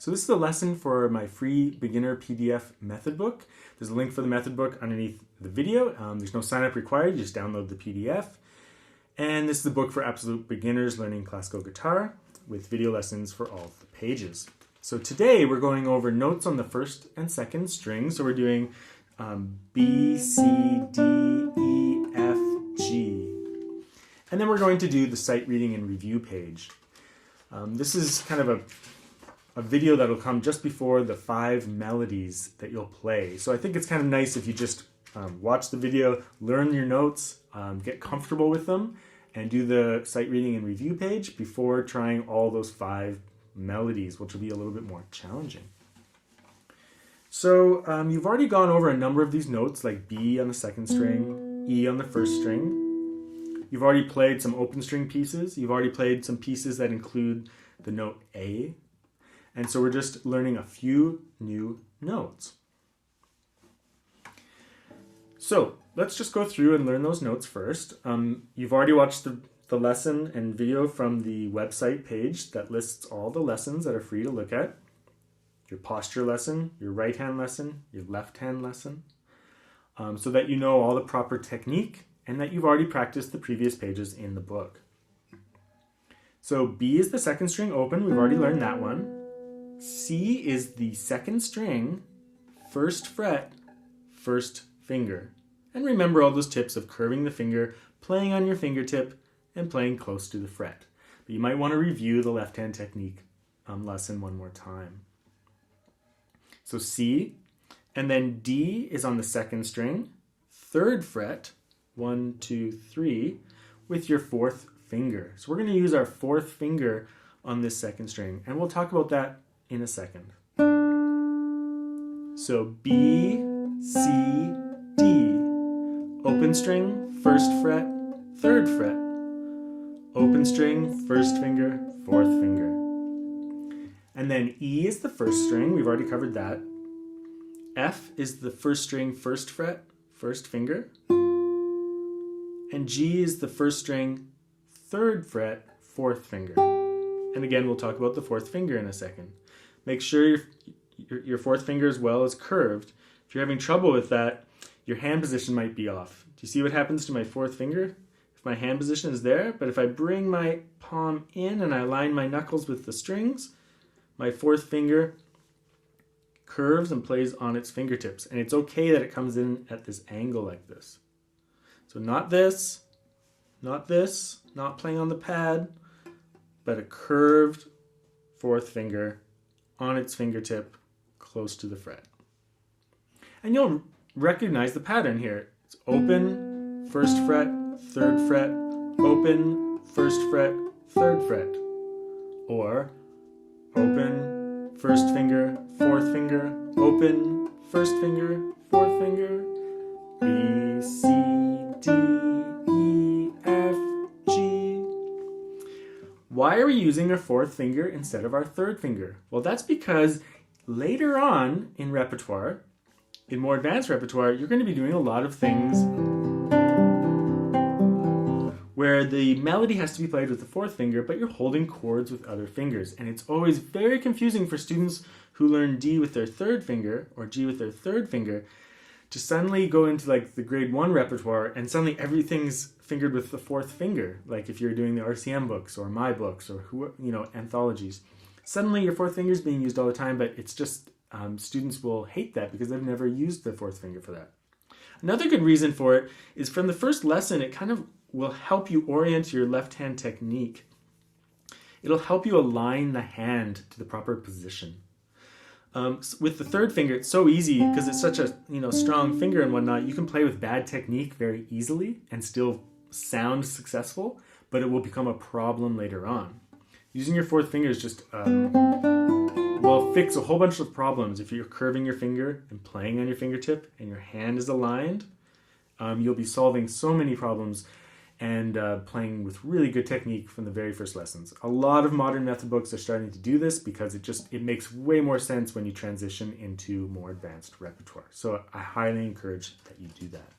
So this is a lesson for my free beginner PDF method book. There's a link for the method book underneath the video. There's no sign up required, you just download the PDF. And this is the book for absolute beginners learning classical guitar with video lessons for all the pages. So today we're going over notes on the first and second string. So we're doing B, C, D, E, F, G. And then we're going to do the sight reading and review page. This is kind of a video that'll come just before the 5 melodies that you'll play. So I think it's kind of nice if you just watch the video, learn your notes, get comfortable with them, and do the sight reading and review page before trying all those 5 melodies, which will be a little bit more challenging. So you've already gone over a number of these notes, like B on the second string, E on the first string. You've already played some open string pieces. You've already played some pieces that include the note A. And so we're just learning a few new notes. So let's just go through and learn those notes first. You've already watched the lesson and video from the website page that lists all the lessons that are free to look at. Your posture lesson, your right hand lesson, your left hand lesson, so that you know all the proper technique and that you've already practiced the previous pages in the book. So B is the second string open, we've already learned that one. C is the second string, first fret, first finger. And remember all those tips of curving the finger, playing on your fingertip, and playing close to the fret. But you might want to review the left hand technique lesson one more time. So C, and then D is on the second string, third fret, 1, 2, 3, with your fourth finger. So we're going to use our fourth finger on this second string, and we'll talk about that in a second. So B, C, D. Open string, first fret, third fret. Open string, first finger, fourth finger. And then E is the first string, we've already covered that. F is the first string, first fret, first finger. And G is the first string, third fret, fourth finger. And again, we'll talk about the fourth finger in a second. Make sure your fourth finger as well is curved. If you're having trouble with that, your hand position might be off. Do you see what happens to my fourth finger? If my hand position is there, but if I bring my palm in and I align my knuckles with the strings, my fourth finger curves and plays on its fingertips. And it's okay that it comes in at this angle like this. So not this, not playing on the pad, but a curved fourth finger on its fingertip close to the fret. And you'll recognize the pattern here. It's open, first fret, third fret, open, first fret, third fret. Or open, first finger, fourth finger, open, first finger, fourth finger, B, C, D, E, F, G. Why are we using our fourth finger instead of our third finger? Well, that's because later on in repertoire, in more advanced repertoire, you're going to be doing a lot of things where the melody has to be played with the fourth finger, but you're holding chords with other fingers. And it's always very confusing for students who learn D with their third finger or G with their third finger to suddenly go into like the grade 1 repertoire and suddenly everything's fingered with the fourth finger. Like if you're doing the RCM books or my books or anthologies. Suddenly your fourth finger is being used all the time, but it's just students will hate that because they've never used the fourth finger for that. Another good reason for it is from the first lesson, it kind of will help you orient your left hand technique. It'll help you align the hand to the proper position. With the third finger, it's so easy because it's such a strong finger and whatnot. You can play with bad technique very easily and still sound successful, but it will become a problem later on. Using your fourth finger is just will fix a whole bunch of problems. If you're curving your finger and playing on your fingertip and your hand is aligned, you'll be solving so many problems and playing with really good technique from the very first lessons. A lot of modern method books are starting to do this because it makes way more sense when you transition into more advanced repertoire. So I highly encourage that you do that.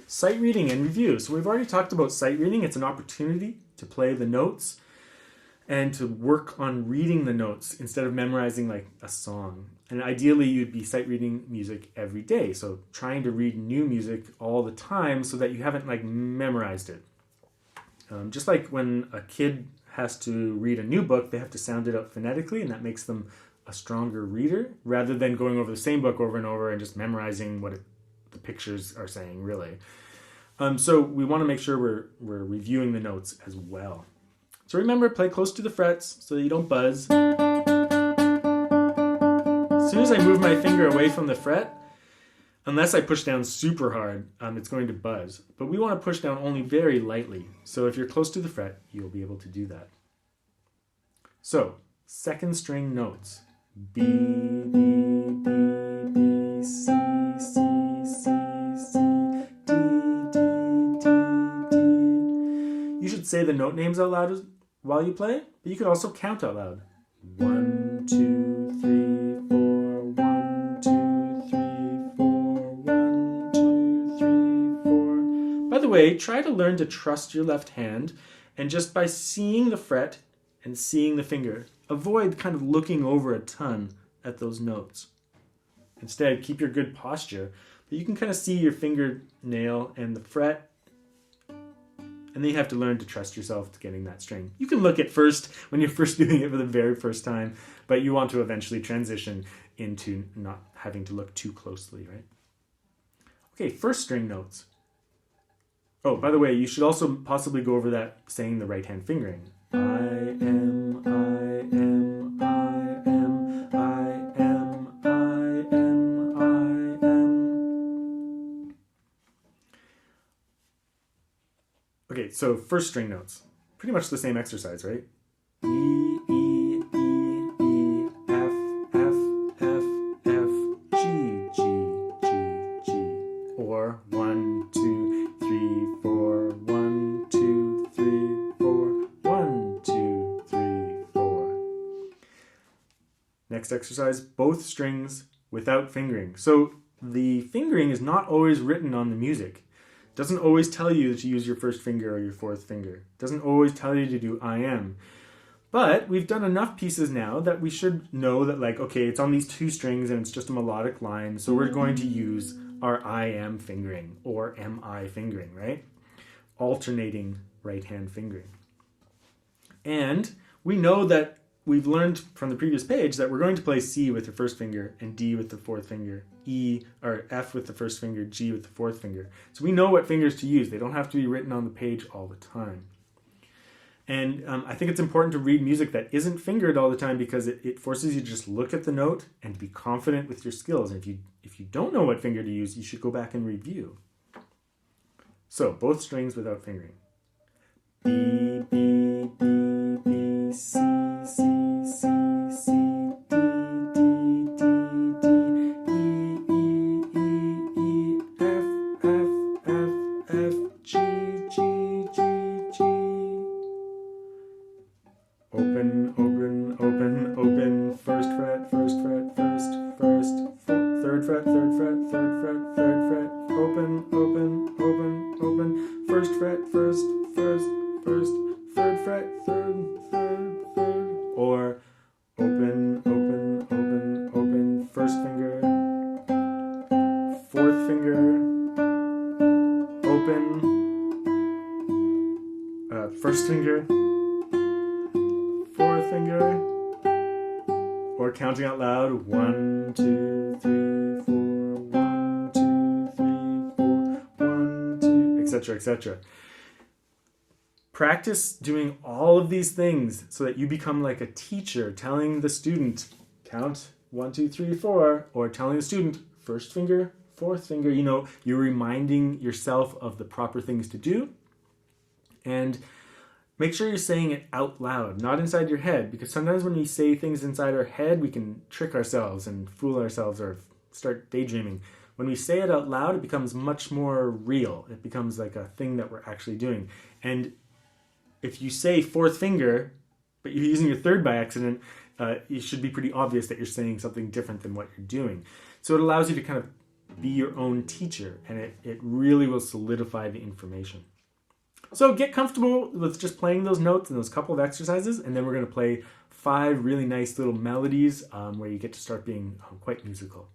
Sight reading and review. So we've already talked about sight reading. It's an opportunity to play the notes and to work on reading the notes instead of memorizing like a song. And ideally, you'd be sight reading music every day. So trying to read new music all the time so that you haven't like memorized it. Just like when a kid has to read a new book, they have to sound it out phonetically, and that makes them a stronger reader rather than going over the same book over and over and just memorizing what the pictures are saying, really. So we want to make sure we're reviewing the notes as well. So remember, play close to the frets so that you don't buzz. As soon as I move my finger away from the fret, unless I push down super hard, it's going to buzz. But we want to push down only very lightly. So if you're close to the fret, you'll be able to do that. So, second string notes. B, B, B, B, C, C, C, C, D, D, D, D. You should say the note names out loud while you play, but you could also count out loud. 1, 2, 3, 4, 1, 2, 3, 4, 1, 2, 3, 4. By the way, try to learn to trust your left hand, and just by seeing the fret and seeing the finger, avoid kind of looking over a ton at those notes. Instead, keep your good posture, but you can kind of see your fingernail and the fret, and then you have to learn to trust yourself to getting that string. You can look at first when you're first doing it for the very first time, but you want to eventually transition into not having to look too closely, right? Okay, first string notes. Oh, by the way, you should also possibly go over that saying the right hand fingering. I am, I am, I am, I am, I am, I am. Okay, so first string notes. Pretty much the same exercise, right? E, E, E, E, F, F, F, F, G, G, G, G. Or 1, 2, 3, 4, 1, 2, 3, 4, 1, 2, 3, 4. Next exercise, both strings without fingering. So the fingering is not always written on the music. It doesn't always tell you to use your first finger or your fourth finger. It doesn't always tell you to do I am. But we've done enough pieces now that we should know that, like, okay, it's on these two strings and it's just a melodic line, so we're going to use our I am fingering or MI fingering, right? Alternating right hand fingering. And we know that we've learned from the previous page that we're going to play C with the first finger and D with the fourth finger, E or F with the first finger, G with the fourth finger. So we know what fingers to use. They don't have to be written on the page all the time. And I think it's important to read music that isn't fingered all the time because it forces you to just look at the note and to be confident with your skills. And if you don't know what finger to use, you should go back and review. So both strings without fingering. B, B, B, B, C, C, C, C, D, D, D, D, E, E, E, E, F, F, F, F, G, G, G, G. Open, open, open, open, first fret, first fret, first, third fret, third fret, third fret, third fret, open, open, open, open, first fret, first, third fret, third, or open, open, open, open, first finger, fourth finger, open, first finger, fourth finger, or counting out loud, 1, 2, 3, 4, 1, 2, 3, 4, 1, 2, etc., etc. Practice doing all of these things so that you become like a teacher telling the student, count 1, 2, 3, 4, or telling the student, first finger, fourth finger. You know, you're reminding yourself of the proper things to do. And make sure you're saying it out loud, not inside your head, because sometimes when we say things inside our head, we can trick ourselves and fool ourselves or start daydreaming. When we say it out loud, it becomes much more real. It becomes like a thing that we're actually doing. And if you say fourth finger, but you're using your third by accident, it should be pretty obvious that you're saying something different than what you're doing. So it allows you to kind of be your own teacher, and it really will solidify the information. So get comfortable with just playing those notes and those couple of exercises, and then we're going to play 5 really nice little melodies where you get to start being quite musical.